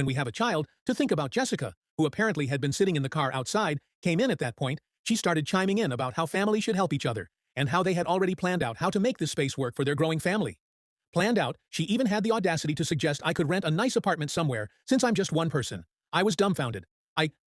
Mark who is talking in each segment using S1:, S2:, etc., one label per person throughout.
S1: when we have a child, to think about Jessica, who apparently had been sitting in the car outside, came in at that point. She started chiming in about how family should help each other, and how they had already planned out how to make this space work for their growing family. Planned out, she even had the audacity to suggest I could rent a nice apartment somewhere, since I'm just one person. I was dumbfounded.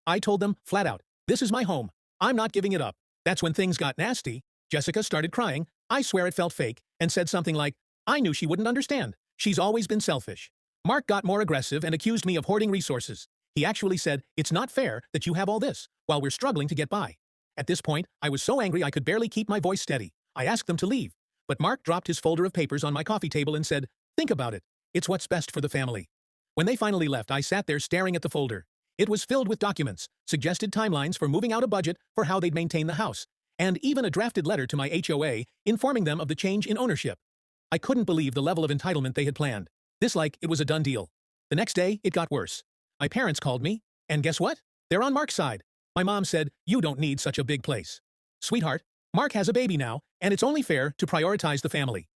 S1: I told them, flat out, this is my home. I'm not giving it up. That's when things got nasty. Jessica started crying. I swear it felt fake, and said something like, I knew she wouldn't understand. She's always been selfish. Mark got more aggressive and accused me of hoarding resources. He actually said, it's not fair that you have all this, while we're struggling to get by. At this point, I was so angry I could barely keep my voice steady. I asked them to leave. But Mark dropped his folder of papers on my coffee table and said, think about it. It's what's best for the family. When they finally left, I sat there staring at the folder. It was filled with documents, suggested timelines for moving out a budget for how they'd maintain the house, and even a drafted letter to my HOA informing them of the change in ownership. I couldn't believe the level of entitlement they had planned. This like it was a done deal. The next day, it got worse. My parents called me, and guess what? They're on Mark's side. My mom said, you don't need such a big place. Sweetheart, Mark has a baby now, and it's only fair to prioritize the family.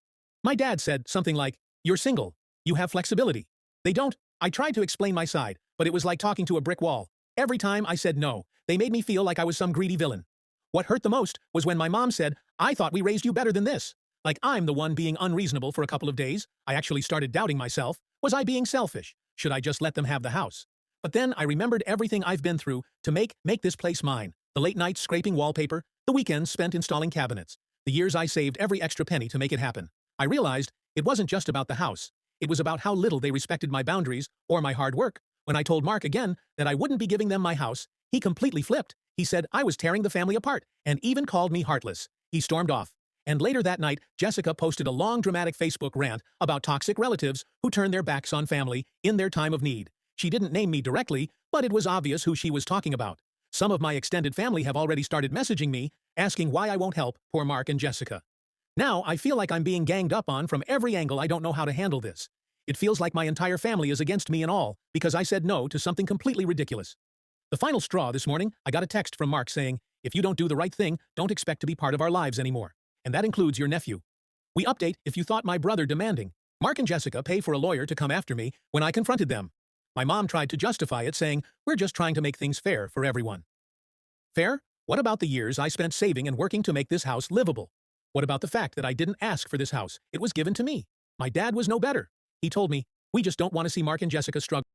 S1: My dad said something like, you're single. You have flexibility. They don't. I tried to explain my side, but it was like talking to a brick wall. Every time I said no, they made me feel like I was some greedy villain. What hurt the most was when my mom said, I thought we raised you better than this. Like I'm the one being unreasonable for a couple of days. I actually started doubting myself. Was I being selfish? Should I just let them have the house? But then I remembered everything I've been through to make this place mine. The late nights scraping wallpaper, the weekends spent installing cabinets, the years I saved every extra penny to make it happen. I realized it wasn't just about the house. It was about how little they respected my boundaries or my hard work. When I told Mark again that I wouldn't be giving them my house, he completely flipped. He said I was tearing the family apart and even called me heartless. He stormed off. And later that night, Jessica posted a long dramatic Facebook rant about toxic relatives who turn their backs on family in their time of need. She didn't name me directly, but it was obvious who she was talking about. Some of my extended family have already started messaging me, asking why I won't help poor Mark and Jessica. Now I feel like I'm being ganged up on from every angle. I don't know how to handle this. It feels like my entire family is against me and all, because I said no to something completely ridiculous. The final straw this morning, I got a text from Mark saying, if you don't do the right thing, don't expect to be part of our lives anymore. And that includes your nephew. We update if you thought my brother demanding. Mark and Jessica pay for a lawyer to come after me when I confronted them. My mom tried to justify it, saying, we're just trying to make things fair for everyone. Fair? What about the years I spent saving and working to make this house livable? What about the fact that I didn't ask for this house? It was given to me. My dad was no better. He told me, we just don't want to see Mark and Jessica struggle.